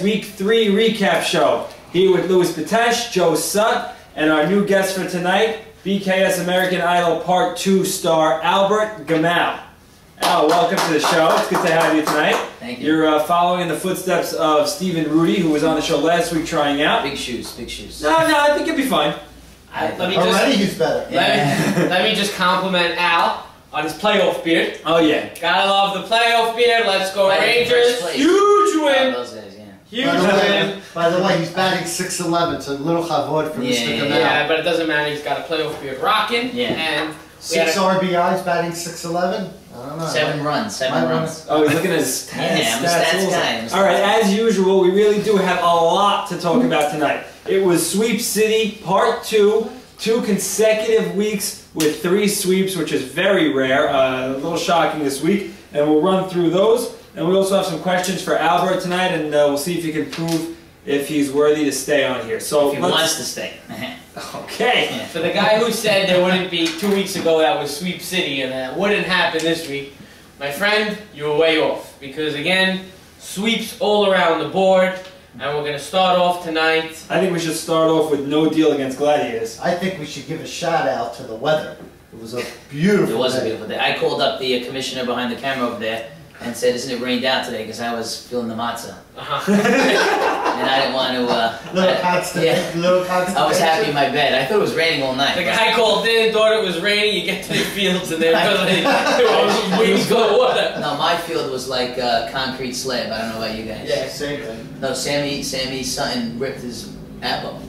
Week 3 recap show. Here with Louis Patesh, Joe Sutt, and our new guest for tonight, BKS American Idol Part 2 star Albert Gamal. Al, welcome to the show. It's good to have you tonight. Thank you. You're following in the footsteps of Stephen Rudy, who was on the show last week trying out. Big shoes, big shoes. No, I think you'll be fine. He's better. Let me just compliment Al on his playoff beard. Oh yeah. Gotta love the playoff beard. Let's go Rangers. Huge win. Huge win. By the way, he's batting .611, so a little chavod from Mr. Gamal. Yeah, but it doesn't matter. He's got a playoff beard rocking. Yeah. And 6 RBIs, batting .611. I don't know. 7 runs. Oh, he's looking at his stats. Yeah, I'm a stats guy. All right, as usual, we really do have a lot to talk about tonight. It was Sweep City Part 2, 2 consecutive weeks with 3 sweeps, which is very rare, a little shocking this week, and we'll run through those. And we also have some questions for Albert tonight, and we'll see if he can prove if he's worthy to stay on here. So if he wants to stay. Okay. Yeah. for the guy who said there wouldn't be 2 weeks ago that was Sweep City and that wouldn't happen this week, my friend, you were way off. Because again, sweeps all around the board, and we're going to start off tonight. I think we should start off with no deal against Gladiators. I think we should give a shout out to the weather. It was a beautiful day. It was a beautiful day. I called up the commissioner behind the camera over there and said, isn't it rained out today? Because I was feeling the matzah. And I didn't want to... Little constipation. I was happy in my bed. I thought it was raining all night. The guy called in, thought it was raining. You get to the fields and they're really water. No, my field was like concrete slab. I don't know about you guys. Yeah, same thing. No, Sammy's son ripped his apple.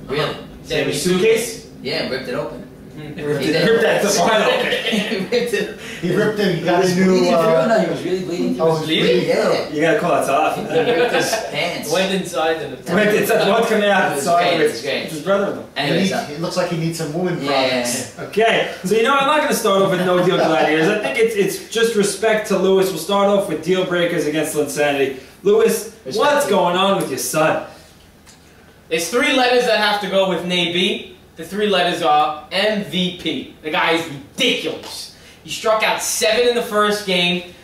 Really? Sammy's suitcase? Yeah, ripped it open. He ripped that spine open. He ripped it. He ripped it. He got his new... No, he was really bleeding. Oh, he was bleeding? Yeah. You gotta call that off. He ripped his pants. Went inside and What's coming out? It was Sorry, great, it was great. his brother-in-law. Anyways, It looks like he needs some woman products. Okay, so you know I'm not going to start off with no deal Gladiators. I think it's just respect to Louis. We'll start off with deal breakers against Linsanity. Louis, what's going on with your son? There's 3 letters that have to go with Nabi. The 3 letters are MVP. The guy is ridiculous. He struck out 7 in the first game.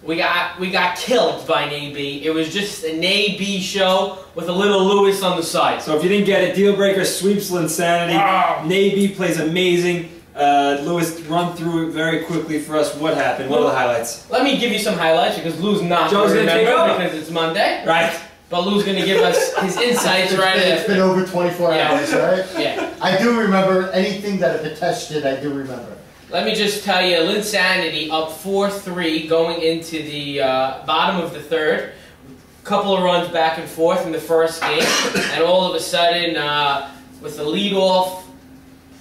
We got killed by Nabi. It was just a Nabi show with a little Louis on the side. So if you didn't get it, deal breaker sweeps Linsanity. Wow. Nabi plays amazing. Louis, run through it very quickly for us. What happened? What are the highlights? Let me give you some highlights because Lou's not Joe's going to gonna take remember over. because it's Monday. Right. But Lou's going to give us his insights right It's after. been over 24 hours, right? Yeah. I do remember anything that a Patesh did, I do remember. Let me just tell you, Linsanity up 4-3 going into the bottom of the 3rd. Couple of runs back and forth in the first game, and all of a sudden, with the lead off,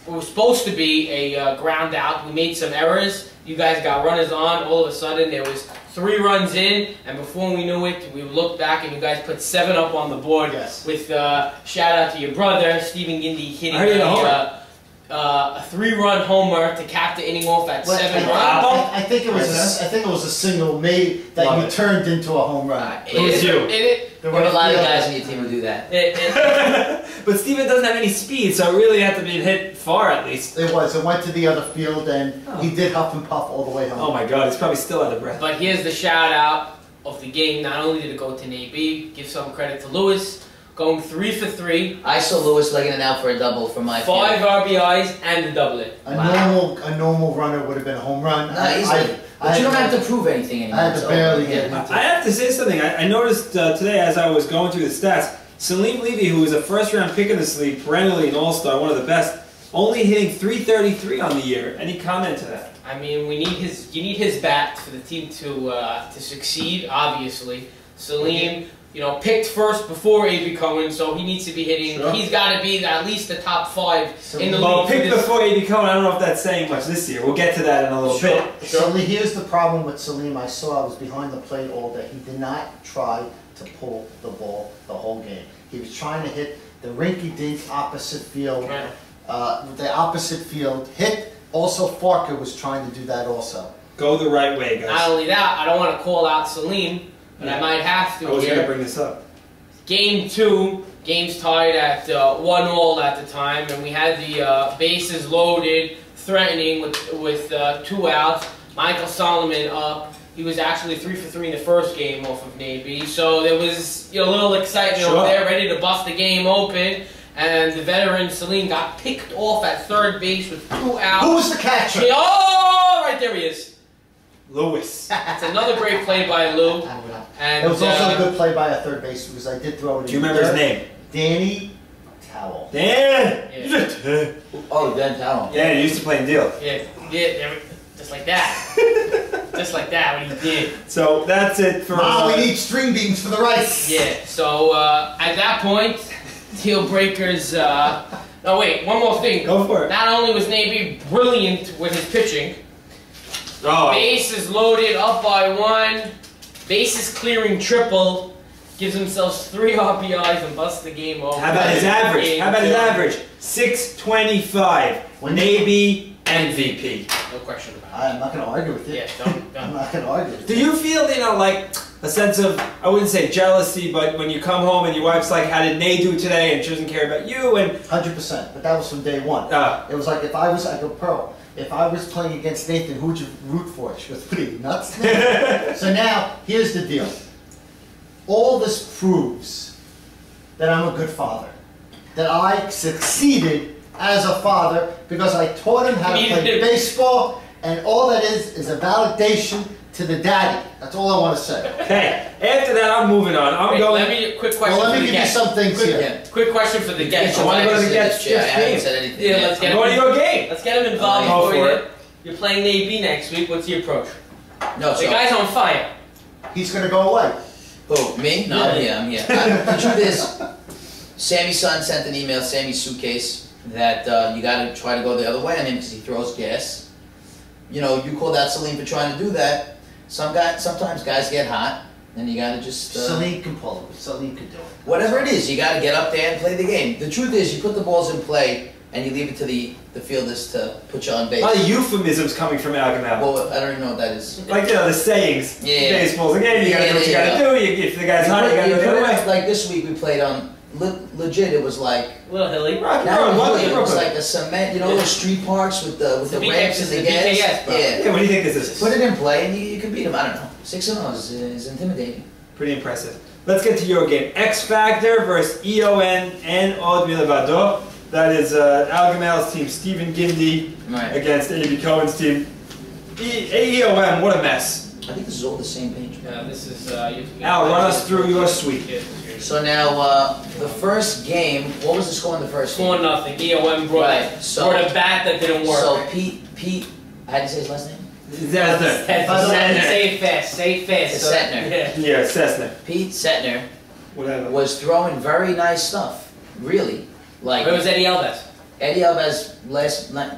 it was supposed to be a ground out. We made some errors. You guys got runners on. All of a sudden, there was 3 runs in, and before we knew it, we looked back and you guys put 7 up on the board. Yes. With shout out to your brother Stephen Gindy hitting a 3-run homer to cap the inning off at 7 runs. I think it was a single made that Love you it. turned into a home run. It was you. there were a lot of guys on your team who do that. But Steven doesn't have any speed, so it really had to be hit far at least. It was. It went to the other field, and he did huff and puff all the way home. Oh my God, he's probably still out of breath. But here's the shout out of the game. Not only did it go to Nabi, give some credit to Louis, going 3 for 3. I saw Louis legging it out for a double from my 5 field. RBIs and a doublet. A normal runner would have been a home run. Not easily. But you don't have to prove anything anymore. I had to so, barely yeah. get it. I have to say something. I noticed today as I was going through the stats, Salim Levy, who was a first-round pick in this league, perennially an all-star, one of the best, only hitting .333 on the year. Any comment to that? I mean, you need his bat for the team to succeed. Obviously, Salim, picked first before A.B. Cohen, so he needs to be hitting. Sure. He's got to be at least the top 5 in the Well, league. picked before A.B. Cohen, I don't know if that's saying much this year. We'll get to that in a little bit. Salim, here's the problem with Salim. I was behind the plate all day. He did not try to pull the ball the whole game. He was trying to hit the rinky-dink opposite field. Right. The opposite field hit. Also, Farker was trying to do that also. Go the right way, guys. Not only that, I don't want to call out Salim, but I might have to I was here. going to bring this up. Game 2, game's tied at 1-1 at the time, and we had the bases loaded, threatening with 2 outs. Michael Solomon up, He was actually 3 for 3 in the first game off of Navy, so there was a little excitement Sure. over there, ready to bust the game open. And the veteran Celine got picked off at third base with 2 outs. Who was the catcher? Oh, right there he is. Lewis. That's another great play by Lou. And It was also a good play by a third base because I did throw it in. Do you remember his name? Danny Towel. Dan! Yeah. Oh, Dan Talon. Yeah, he used to play in Deal. Yeah, just like that. Just like that, what he did. So that's it for. Mom, we need string beans for the rice. Yeah, so at that point, Deal Breakers. No, wait, one more thing. Go for it. Not only was Navy brilliant with his pitching, Oh. bases loaded, up by 1, bases clearing triple, gives themselves 3 RBIs and busts the game over. How about his average? Game How about his 2. average? 625. Navy MVP. No question about I'm not going to argue with it. you. Yeah, I'm don't. not going to argue with Do you. you feel, like a sense of, I wouldn't say jealousy, but when you come home and your wife's like, how did Nay do today? And she doesn't care about you, and 100%, but that was from day one. It was like I go, Pearl, if I was playing against Nathan, who would you root for? She goes, what are you, nuts? So now, here's the deal. All this proves that I'm a good father. That I succeeded as a father because I taught him how to play baseball, and all that is a validation to the daddy. That's all I want to say. okay, after that I'm moving on. I'm Wait, going. let me, quick question Well, let for me the give you guest. some things here. Quick question for the guest. I wanna go to the guest. I haven't said anything. Yeah, yet. let's get I'm going to your game. Let's get him involved Go before for you. it. You're playing Navy next week. What's the approach? No, The so. guy's on fire. He's going to go away. Who, me? No, I'm here. The truth is, Sammy's son sent an email, Sammy's suitcase, that you gotta try to go the other way on him because he throws gas. You know, you called out Celine for trying to do that. Sometimes guys get hot, and you gotta just... Celine can pull it. Celine can do it. Whatever it is, you gotta get up there and play the game. The truth is, you put the balls in play, and you leave it to the fielders to put you on base. A lot of euphemisms coming from Algamal. Well, I don't even know what that is. Like, the sayings. Yeah. Baseball's a game, you gotta do what you Yeah. gotta do. If the guy's hot, you gotta You go the put other it way. up, like this week we played on, legit, it was like, Little Hilly. Rock and not roll, really, welcome it to was Brooklyn. like a cement, you know those street parks with the The ramps and BKS, the the gas? BKS, bro. Yeah. Yeah, what do you think this is? Put it in play and you can beat them, I don't know. 6-0 is intimidating. Pretty impressive. Let's get to your game. X Factor versus EON and Odd Milivado. That is Algamal's team, Stephen Gindy, Right. against A.B. Cohen's team. EON, what a mess. I think this is all the same page. This is. Al, run us through your sweep. So now, the first game, what was the score in the first game? 4-0. EOM brought a bat that didn't work. So Pete, how do you say his last name? Setner. Say it fast. Say it fast. It's Setner. Yeah. Yeah, Cessna. Pete Setner Whatever. was throwing very nice stuff, really. Like, Where was Eddie Alves? Eddie Alves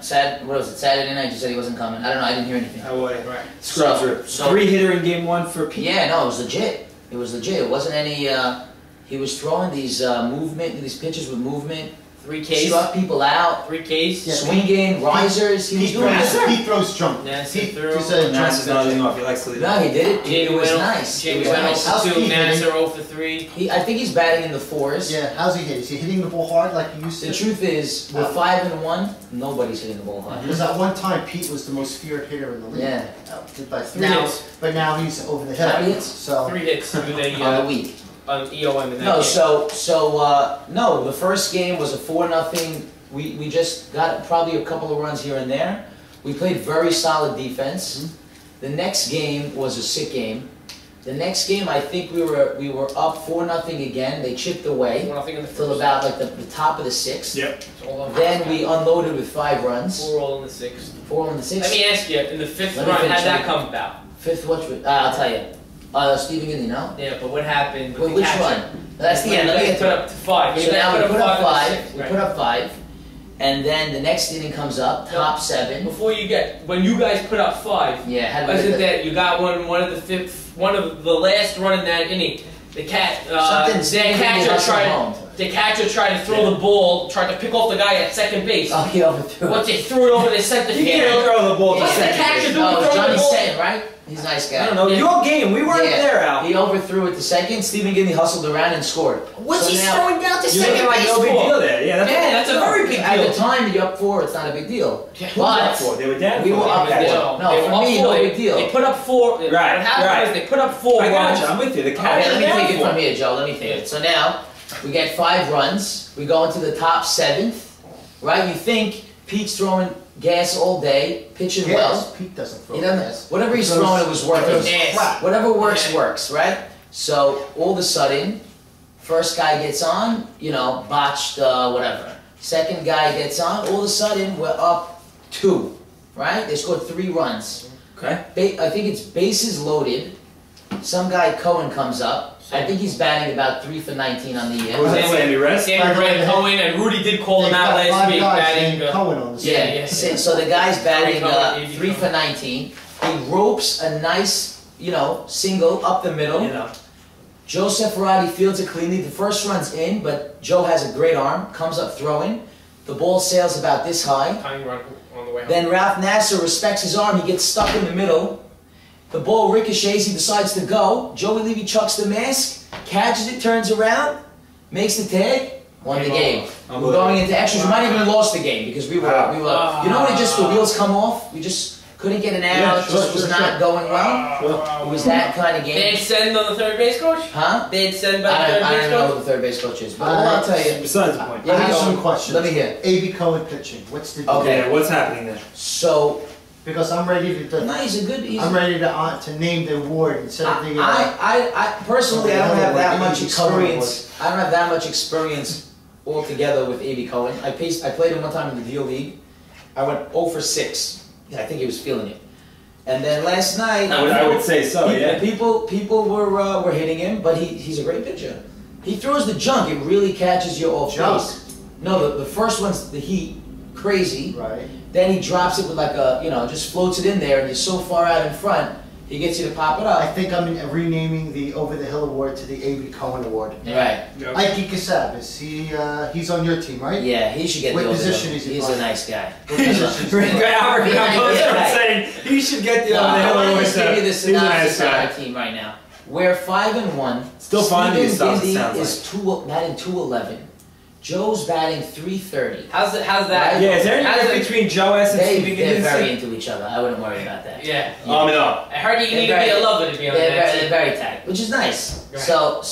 Saturday night, you said he wasn't coming. I don't know, I didn't hear anything. How way? Right. Scrubs So- rip. so- 3-hitter in game 1 for Pete. Yeah, no, it was legit. It was legit. It wasn't any, he was throwing these these pitches with movement, 3 Ks. struck people out, 3 Ks. Yeah. swinging, risers, he was doing that. He throws jump. Yes, He he threw. just a Nass jump is not leading pitcher. off. He likes to lead No, off. he did it. Jamie It was went nice. It Jamie was went nice. How's 0 for 2. Pete hitting? Nasser 0 for 3. I think he's batting in the 4s. Yeah, how's he hit? Is he hitting the ball hard like he used to? The truth is, with 5-1, nobody's hitting the ball hard. Because at one time Pete was the most feared hitter in the league. Yeah. But 3 now, hits. but now he's over the How hill. many hits? So 3 hits with a, On the week. on EOM in that No, game. no, the first game was a 4-0. We just got probably a couple of runs here and there. We played very solid defense. The next game was a sick game. The next game, I think we were up 4-0 again. They chipped away 4-0 in the till first. about like the top of the 6th. Yep. It's all over. Then we unloaded with 5 runs. 4 all in the 6th. 4 on the 6th. Let me ask you, in the 5th Let me run, finish how'd that it. come about? 5th, I'll tell you. Stephen Gindy, no? Yeah, but what happened with Wait, the which catcher? one? That's the end. Let me get put to it. up to 5. So now we put up 5. We Right. put up 5. And then the next inning comes up, top 7. Before you get, when you guys put up 5, Yeah, how do we wasn't get that you got one of the last run in that inning? The catcher tried to throw the ball, tried to pick off the guy at second base. Oh, he overthrew. Once they threw it over the center You field. can't throw the ball to What's the second catcher base. doing No, it was throwing Johnny the ball? Stanton, right? He's a nice guy. I don't know. Your game. We weren't there, Al. He overthrew it the second. Stephen Gidney hustled around and scored. What's So he now- throwing down to You're second looking like base no big for? deal there. Yeah, That's a very big At deal. the time, you're up 4, it's not a big deal. Yeah. Who was up for? They were down. We were for. up Okay. for. No, They for were up me, four. no big deal. They put up 4. Right, What happened right. was they put up 4 I runs. got you. I'm with you. The Okay, Cavs let are me down take it for. from here, Joe. Let me take it. So now, we get 5 runs. We go into the top 7th, right? You think Pete's throwing gas all day, pitching well. Yes, Pete doesn't throw He doesn't. gas. Whatever he's Throws- throwing, it was working. throws Yes. crap. Whatever works, Yeah. works, right? So all of a sudden, first guy gets on, botched whatever. Second guy gets on, all of a sudden we're up 2, right? They scored 3 runs. Okay. I think it's bases loaded. Some guy, Cohen, comes up. I think he's batting about 3 for 19 on the year. Who was that? Sammy Rest? Sammy Brand Cohen and Rudy did call him They've out got last 5 week guys batting. named Cohen on the Yeah, side. yeah. so the guy's batting Cohen, 3 for 19. He ropes a nice, single up the middle. Joe Seferati fields it cleanly. The first run's in, but Joe has a great arm, comes up throwing. The ball sails about this high. Tying run on the way home. Then Ralph Nasser respects his arm. He gets stuck in the middle. The ball ricochets. He decides to go. Joey Levy chucks the mask, catches it, turns around, makes the tag, won the game. We're going into extras. We might even have lost the game because we were. You know when just the wheels come off? We just couldn't get an out. Yeah, Just was not going well. It was that kind of They game. had send on the third base coach? Huh? They had send by the I third don't base know coach? who the third base coach is, but all I'll tell you. Besides the point. Yeah, I have go. some questions. Let me hear. A.B. Cohen pitching. What's the deal? Okay. Okay, what's happening there? So, Because I'm ready to. no, he's a good. I'm ready to name the award instead of the. I personally, I don't have that much A.B. Cohen experience. I don't have that much experience altogether with A.B. Cohen. I played him one time in the Deal League. I went 0 for 6. Yeah, I think he was feeling it. And then last night, I would say so, yeah. people were hitting him, but he's a great pitcher. He throws the junk. It really catches you off Junk? base. No, the first one's the heat, crazy. Right. Then he drops it with like a, just floats it in there, and you're so far out in front, he gets you to pop it I up. think I'm renaming the Over the Hill Award to the A.B. Cohen Award. Right. Ike Kasab, is he's on your team, right? Yeah, he should get What the over position there. is he He's a playing? nice guy. What position is he Rick playing? Albert Yeah, got closer yeah. and saying he should get the No, over the I hill want to award. just give you the He's a nice synopsis on guy. our team right now. We're 5-1. Still finding Stephen yourself, it Giddy sounds is batting 211. Joe's batting 330. How's that? Yeah, is there any how's difference between Joe S and Stephen They're very Giddy? into each other. I wouldn't worry about that. Yeah. No. I heard you need to be a lover to be on They're that very, team. they're very tight, which is nice. Right. So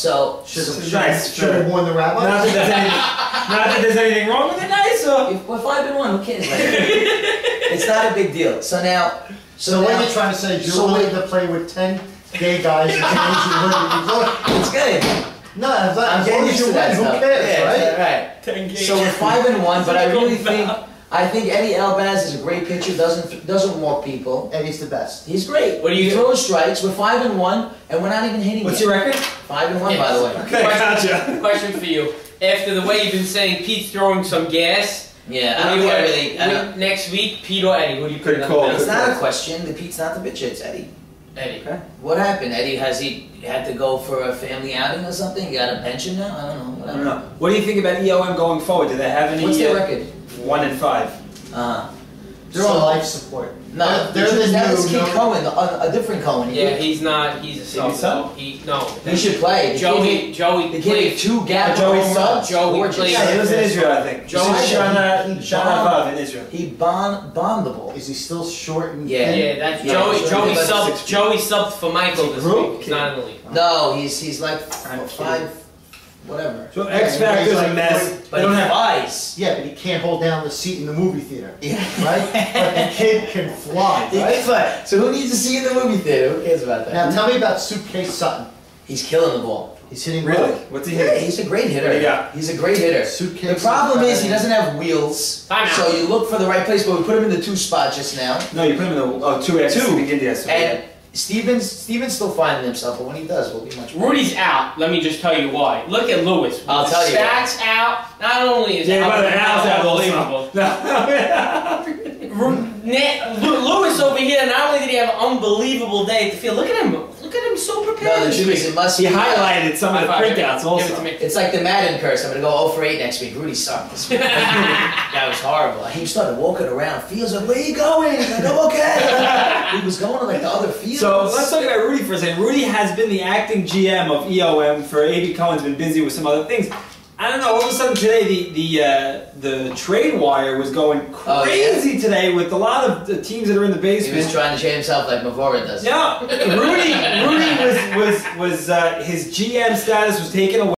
Should have worn the rabbi. Not that there's anything wrong with it, nice or? if we're 5-1, who cares? It's not a big deal. So now, So what you're trying to say is you're so willing to play with 10 gay guys and 10 Asian women. it's good. No, as long getting as used you to that win, who stuff. cares, Yeah, right? right. So we're 5-1, but I really think Eddie Elbaz is a great pitcher. Doesn't walk people. Eddie's the best. He's great. What do He you- throws strikes. We're 5-1, and we're not even hitting. What's yet. your record? 5-1, by the way. Okay, gotcha. Question for you. After the way you've been saying Pete's throwing some gas, Yeah, I don't think I really. next week, Pete or Eddie, who do you Good put on call. the It's mound? not a question. The Pete's not the pitcher. It's Eddie. Eddie. Okay. What happened? Eddie has he had to go for a family outing or something? He got a pension now? I don't know. I Whatever. don't know. What do you think about EOM going forward? Do they have any? What's their record? 1-5. They're on life support. No, They're the that new. was Kid Cohen, a different Cohen. Yeah, he's not. He's a sub. sub? No. He should play. The Joey kid hit 2 gap Joey home Suggs. runs. Joey Gorgeous. played- Yeah, he was in Israel, I think. Joe Shana Vav in Israel. He bombed the ball. Is he still short and Yeah. thin? Yeah, that's Yeah, Joey. sure. Joey That's subbed. 6 feet. Joey subbed for Michael this Group? week. He's not in the league. No, he's like I'm 5, whatever. So X Factor's a mess. But They don't he have. flies. Yeah, but he can't hold down the seat in the movie theater, Yeah. right? But the kid can fly, He right? can fly. So who needs to see in the movie theater? Who cares about that? Now tell me about Suitcase Sutton. He's killing the ball. He's hitting Really? well. What's he Yeah, hitting? he's a great hitter. What do you got? He's a great hitter. Suitcase. The problem is he doesn't have wheels, Time out. so you look for the right place. But we put him in the 2 spot just now, No, you put him in the 2 after Two. Stephen Giddy. So and Steven's still finding himself. But when he does, we'll be much. Rudy's out. Let me just tell you why. Look at Lewis. I'll The tell you Stats out. Not only is yeah, out, but the Al's out unbelievable. No. Lewis over here. Not only did he have an unbelievable day at the field. Look at him. Look at him, so No, prepared. the truth is, it must He be. highlighted some of the High five, printouts give it also. to me. It's like the Madden curse. I'm gonna go 0 for 8 next week. Rudy sucked this week. That was horrible. He started walking around. Fields like, where you going? Like, I'm okay. He was going to like the other fields. So let's talk about Rudy for a second. Rudy has been the acting GM of EOM for A.B. Cohen's been busy with some other things. I don't know, all of a sudden today the trade wire was going crazy today with a lot of the teams that are in the He basement. was trying to trade himself like Mavora does. Yeah, Rudy was his GM status was taken away.